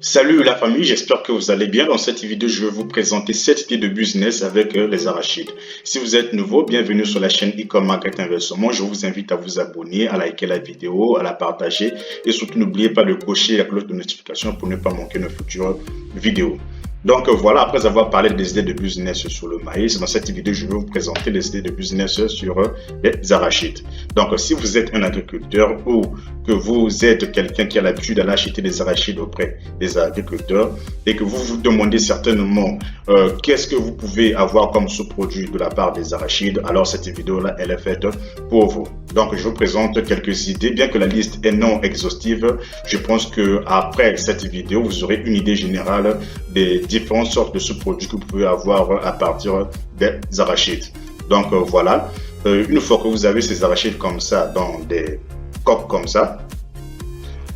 Salut la famille, j'espère que vous allez bien. Dans cette vidéo, je vais vous présenter 7 idées de business avec les arachides. Si vous êtes nouveau, bienvenue sur la chaîne e-com Market Inversement. Je vous invite à vous abonner, à liker la vidéo, à la partager et surtout n'oubliez pas de cocher la cloche de notification pour ne pas manquer nos futures vidéos. Donc voilà, après avoir parlé des idées de business sur le maïs, dans cette vidéo, je vais vous présenter les idées de business sur les arachides. Donc si vous êtes un agriculteur ou que vous êtes quelqu'un qui a l'habitude d'aller acheter des arachides auprès des agriculteurs et que vous vous demandez certainement qu'est-ce que vous pouvez avoir comme sous-produit de la part des arachides, alors cette vidéo-là, elle est faite pour vous. Donc je vous présente quelques idées, bien que la liste est non exhaustive, je pense que après cette vidéo, vous aurez une idée générale des différentes sortes de sous-produits que vous pouvez avoir à partir des arachides. Donc voilà, une fois que vous avez ces arachides comme ça, dans des coques comme ça,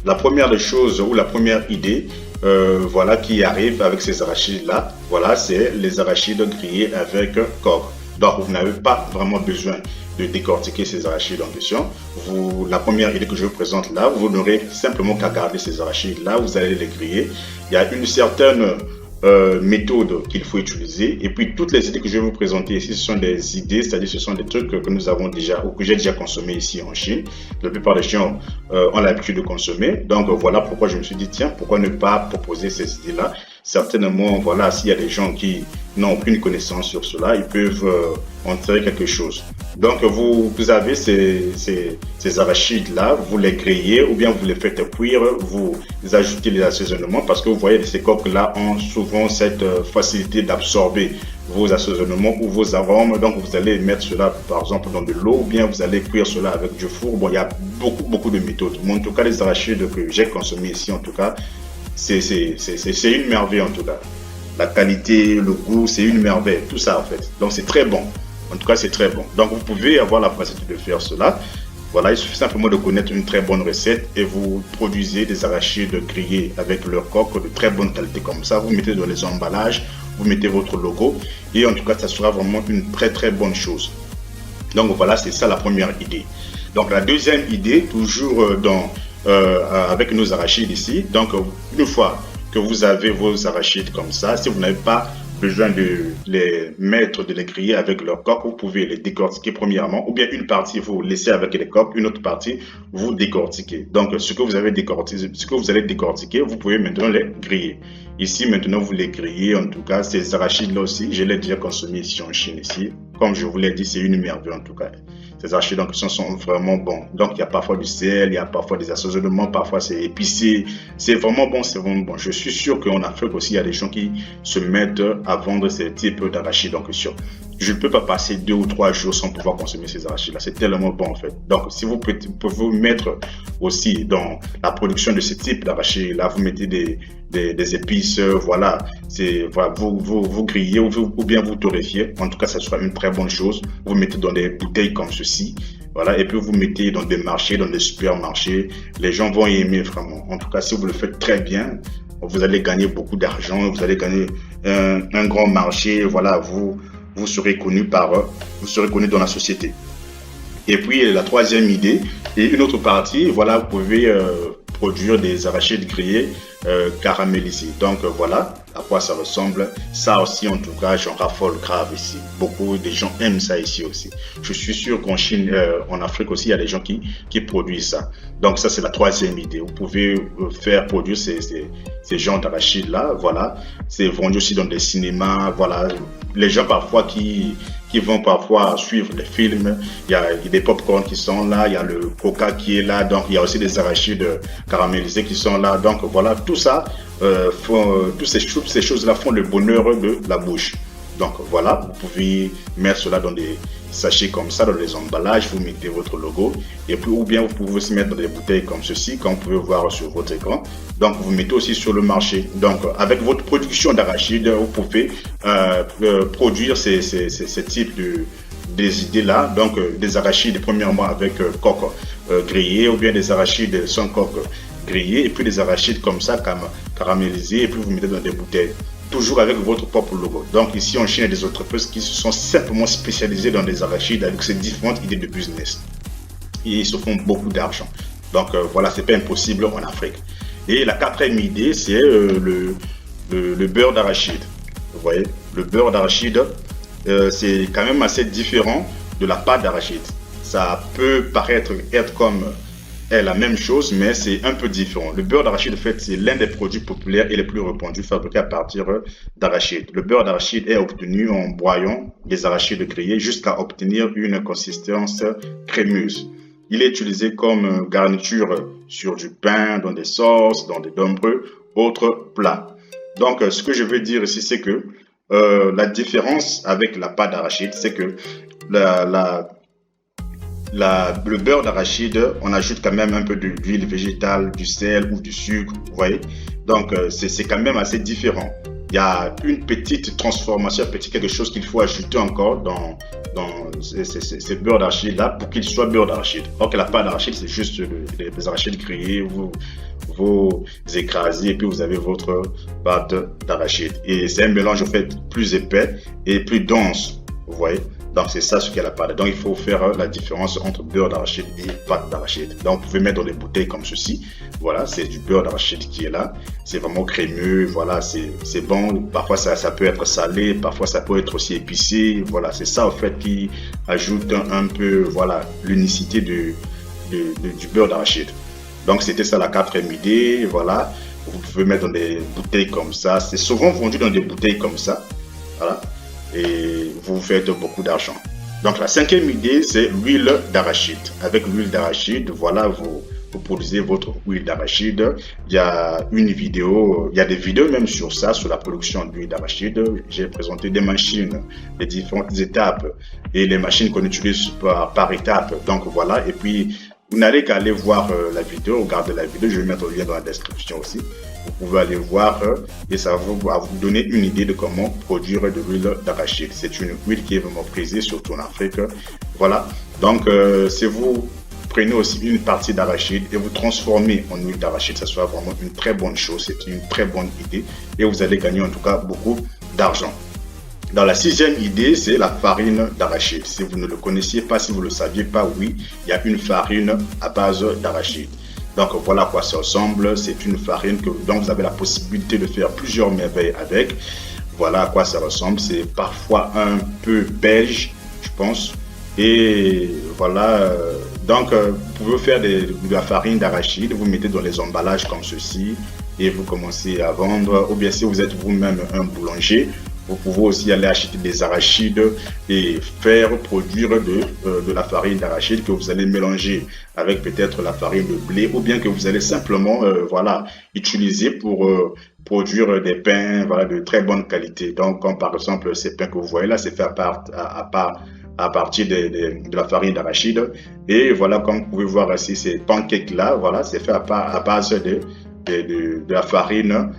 la première des choses ou la première idée voilà, qui arrive avec ces arachides là, voilà, c'est les arachides grillés avec coque. Donc vous n'avez pas vraiment besoin de décortiquer ces arachides en question. La première idée que je vous présente là, vous n'aurez simplement qu'à garder ces arachides là, vous allez les griller. Il y a une certaine méthode qu'il faut utiliser, et puis toutes les idées que je vais vous présenter ici, ce sont des idées, c'est-à-dire ce sont des trucs que nous avons déjà ou que j'ai déjà consommé ici en Chine. La plupart des gens ont l'habitude de consommer, donc voilà pourquoi je me suis dit tiens, pourquoi ne pas proposer ces idées là. Certainement, voilà, s'il y a des gens qui n'ont aucune connaissance sur cela, ils peuvent en tirer quelque chose. Donc vous avez ces arachides-là, vous les grillez ou bien vous les faites cuire, vous ajoutez les assaisonnements parce que vous voyez ces coques-là ont souvent cette facilité d'absorber vos assaisonnements ou vos arômes. Donc vous allez mettre cela par exemple dans de l'eau ou bien vous allez cuire cela avec du four. Bon, il y a beaucoup de méthodes. Mais en tout cas, les arachides que j'ai consommés ici, en tout cas, c'est une merveille en tout cas. La qualité, le goût, c'est une merveille, tout ça en fait. Donc c'est très bon. En tout cas, c'est très bon. Donc vous pouvez avoir la facilité de faire cela. Voilà, il suffit simplement de connaître une très bonne recette et vous produisez des arachides grillés avec leur coque de très bonne qualité comme ça. Vous mettez dans les emballages, vous mettez votre logo et en tout cas, ça sera vraiment une très bonne chose. Donc voilà, c'est ça la première idée. Donc la deuxième idée, toujours avec nos arachides ici. Donc une fois que vous avez vos arachides comme ça, si vous n'avez pas besoin de les mettre, de les griller avec leur coque, vous pouvez les décortiquer premièrement, ou bien une partie vous laissez avec les coques, une autre partie vous décortiquez. Donc ce que vous avez décortiqué, ce que vous allez décortiquer, vous pouvez maintenant les griller. Ici maintenant vous les grillez, en tout cas ces arachides là aussi, je l'ai déjà consommé ici en Chine ici. Comme je vous l'ai dit, c'est une merveille en tout cas. Ces arachides donc sont vraiment bons. Donc il y a parfois du sel, il y a parfois des assaisonnements, parfois c'est épicé. C'est vraiment bon, c'est vraiment bon. Je suis sûr qu'en Afrique aussi, il y a des gens qui se mettent à vendre ces types d'arachides en question. Je ne peux pas passer 2 ou 3 jours sans pouvoir consommer ces arachides-là. C'est tellement bon en fait. Donc si vous pouvez vous mettre aussi dans la production de ce type d'arachides-là, vous mettez des épices, voilà, voilà, vous grillez ou bien vous torréfiez. En tout cas, ça sera une très bonne chose. Vous mettez dans des bouteilles comme ceci. Voilà, et puis vous mettez dans des marchés, dans des supermarchés. Les gens vont aimer vraiment. En tout cas, si vous le faites très bien, vous allez gagner beaucoup d'argent, vous allez gagner un grand marché. Voilà, vous serez connu vous serez connu dans la société. Et puis la troisième idée, et une autre partie, voilà, vous pouvez produire des arachides grillés caramélisés. Donc voilà à quoi ça ressemble. Ça aussi, en tout cas, j'en raffole grave ici. Beaucoup de gens aiment ça ici aussi. Je suis sûr qu'en Chine, en Afrique aussi, il y a des gens qui produisent ça. Donc ça, c'est la troisième idée. Vous pouvez faire produire ces genres d'arachides là. Voilà, c'est vendu aussi dans des cinémas. Voilà, les gens parfois qui vont parfois suivre les films. Il y a des pop-corn qui sont là, il y a le coca qui est là, donc il y a aussi des arachides caramélisés qui sont là. Donc voilà, tout ça, toutes ces choses-là font le bonheur de la bouche. Donc voilà, vous pouvez mettre cela dans des sachets comme ça, dans les emballages, vous mettez votre logo, et puis ou bien vous pouvez aussi mettre dans des bouteilles comme ceci, comme vous pouvez voir sur votre écran. Donc vous mettez aussi sur le marché. Donc avec votre production d'arachides, vous pouvez produire ces types des idées là. Donc des arachides premièrement avec coque grillée, ou bien des arachides sans coque grillée, et puis des arachides comme ça caramélisés, et puis vous mettez dans des bouteilles. Toujours avec votre propre logo. Donc ici en Chine, il y a des entreprises qui se sont simplement spécialisées dans des arachides avec ces différentes idées de business. Et ils se font beaucoup d'argent. Donc voilà, c'est pas impossible en Afrique. Et la quatrième idée, c'est le beurre d'arachide. Vous voyez, le beurre d'arachide, c'est quand même assez différent de la pâte d'arachide. Ça peut paraître être comme la même chose, mais c'est un peu différent. Le beurre d'arachide, en fait, c'est l'un des produits populaires et les plus répandus fabriqués à partir d'arachide. Le beurre d'arachide est obtenu en broyant les arachides grillés jusqu'à obtenir une consistance crémeuse. Il est utilisé comme garniture sur du pain, dans des sauces, dans de nombreux autres plats. Donc, ce que je veux dire ici, c'est que la différence avec la pâte d'arachide, c'est que la, la, le beurre d'arachide, on ajoute quand même un peu d'huile végétale, du sel ou du sucre, vous voyez. Donc, c'est quand même assez différent. Il y a une petite transformation, petit quelque chose qu'il faut ajouter encore dans ces beurres d'arachide-là pour qu'il soit beurre d'arachide. Or que la pâte d'arachide, c'est juste les arachides grillés, vous écrasez et puis vous avez votre pâte d'arachide. Et c'est un mélange en fait plus épais et plus dense, vous voyez. Donc c'est ça ce qu'est la pâte. Donc il faut faire la différence entre beurre d'arachide et pâte d'arachide. Donc vous pouvez mettre dans des bouteilles comme ceci. Voilà, c'est du beurre d'arachide qui est là. C'est vraiment crémeux. Voilà, c'est bon. Parfois ça peut être salé, parfois ça peut être aussi épicé. Voilà, c'est ça en fait qui ajoute un peu voilà l'unicité du beurre d'arachide. Donc c'était ça la quatrième idée. Voilà, vous pouvez mettre dans des bouteilles comme ça. C'est souvent vendu dans des bouteilles comme ça. Voilà. Et vous faites beaucoup d'argent. Donc la cinquième idée, c'est l'huile d'arachide. Avec l'huile d'arachide, voilà, vous produisez votre huile d'arachide. Il y a une vidéo, il y a des vidéos même sur ça, sur la production d'huile d'arachide. J'ai présenté des machines, les différentes étapes et les machines qu'on utilise par étape. Donc voilà, et puis vous n'allez qu'à aller voir la vidéo, regardez la vidéo, je vais mettre le lien dans la description aussi. Vous pouvez aller voir et ça va vous donner une idée de comment produire de l'huile d'arachide. C'est une huile qui est vraiment prisée, surtout en Afrique. Voilà, donc si vous prenez aussi une partie d'arachide et vous transformez en huile d'arachide, ça sera vraiment une très bonne chose, c'est une très bonne idée et vous allez gagner en tout cas beaucoup d'argent. Dans la sixième idée, c'est la farine d'arachide. Si vous ne le connaissiez pas, si vous ne le saviez pas, oui, il y a une farine à base d'arachide. Donc voilà à quoi ça ressemble. C'est une farine dont vous avez la possibilité de faire plusieurs merveilles avec. Voilà à quoi ça ressemble. C'est parfois un peu beige, je pense. Et voilà. Donc vous pouvez faire de la farine d'arachide. Vous mettez dans les emballages comme ceci et vous commencez à vendre. Ou bien si vous êtes vous-même un boulanger, vous pouvez aussi aller acheter des arachides et faire produire de la farine d'arachide que vous allez mélanger avec peut-être la farine de blé ou bien que vous allez simplement voilà, utiliser pour produire des pains voilà, de très bonne qualité. Donc, comme par exemple ces pains que vous voyez là, c'est fait à partir de la farine d'arachide. Et voilà, comme vous pouvez voir ici, ces pancakes là, voilà, c'est fait à base de la farine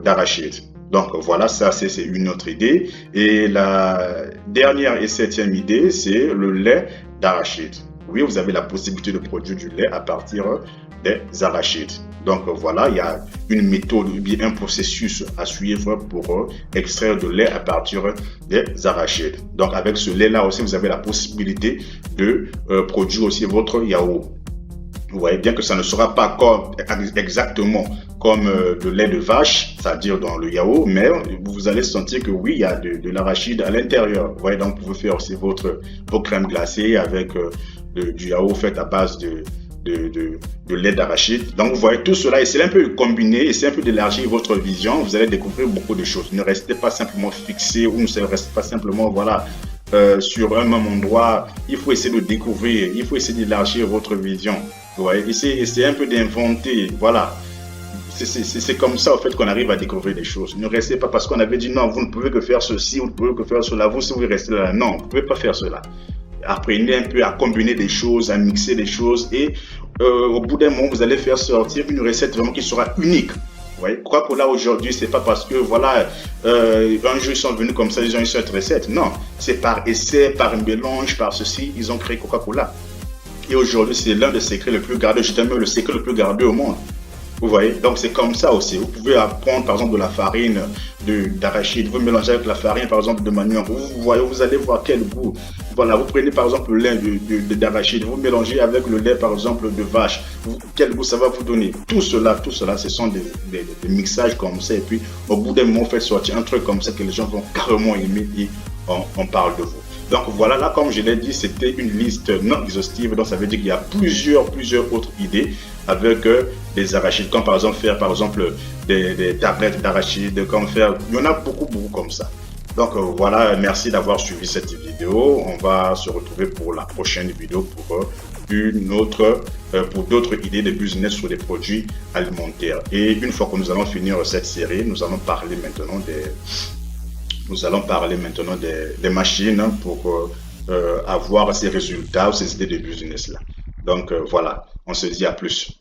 d'arachide. Donc voilà, ça c'est une autre idée. Et la dernière et septième idée, c'est le lait d'arachide. Oui, vous avez la possibilité de produire du lait à partir des arachides. Donc voilà, il y a une méthode ou bien un processus à suivre pour extraire de lait à partir des arachides. Donc avec ce lait-là aussi, vous avez la possibilité de produire aussi votre yaourt. Vous voyez bien que ça ne sera pas exactement comme de lait de vache, c'est-à-dire dans le yaourt, mais vous allez sentir que oui, il y a de l'arachide à l'intérieur. Vous voyez, donc vous pouvez faire aussi vos crèmes glacées avec du yaourt fait à base de lait d'arachide. Donc vous voyez tout cela, essayez un peu de combiner, essayez un peu d'élargir votre vision, vous allez découvrir beaucoup de choses. Ne restez pas simplement fixé ou ne restez pas simplement voilà, sur un même endroit. Il faut essayer de découvrir, il faut essayer d'élargir votre vision. Vous voyez, essayez un peu d'inventer, voilà. C'est comme ça, en fait, qu'on arrive à découvrir des choses. Ne restez pas parce qu'on avait dit non, vous ne pouvez que faire ceci, vous ne pouvez que faire cela. Vous, si vous restez là, non, vous ne pouvez pas faire cela. Apprenez un peu à combiner des choses, à mixer des choses et au bout d'un moment, vous allez faire sortir une recette vraiment qui sera unique. Vous voyez, Coca-Cola aujourd'hui, c'est pas parce que voilà, un jour ils sont venus comme ça, ils ont une seule recette. Non, c'est par essai, par mélange, par ceci, ils ont créé Coca-Cola. Et aujourd'hui, c'est l'un des secrets les plus gardés, justement le secret le plus gardé au monde. Vous voyez, donc c'est comme ça aussi. Vous pouvez prendre par exemple de la farine d'arachide, vous mélangez avec la farine par exemple de manioc. Vous voyez, vous allez voir quel goût Voilà, vous prenez par exemple le lait d'arachide, vous mélangez avec le lait par exemple de vache. Quel goût ça va vous donner? Tout cela, ce sont des mixages comme ça. Et puis, au bout d'un moment, vous faites sortir un truc comme ça que les gens vont carrément aimer et on parle de vous. Donc voilà, là, comme je l'ai dit, c'était une liste non exhaustive. Donc ça veut dire qu'il y a plusieurs autres idées avec des arachides, comme par exemple faire par exemple des tablettes d'arachides, comme faire. Il y en a beaucoup comme ça. Donc voilà, merci d'avoir suivi cette vidéo. On va se retrouver pour la prochaine vidéo pour pour d'autres idées de business sur les produits alimentaires. Et une fois que nous allons finir cette série, nous allons parler maintenant des machines pour avoir ces résultats ou ces idées de business là. Donc voilà, on se dit à plus.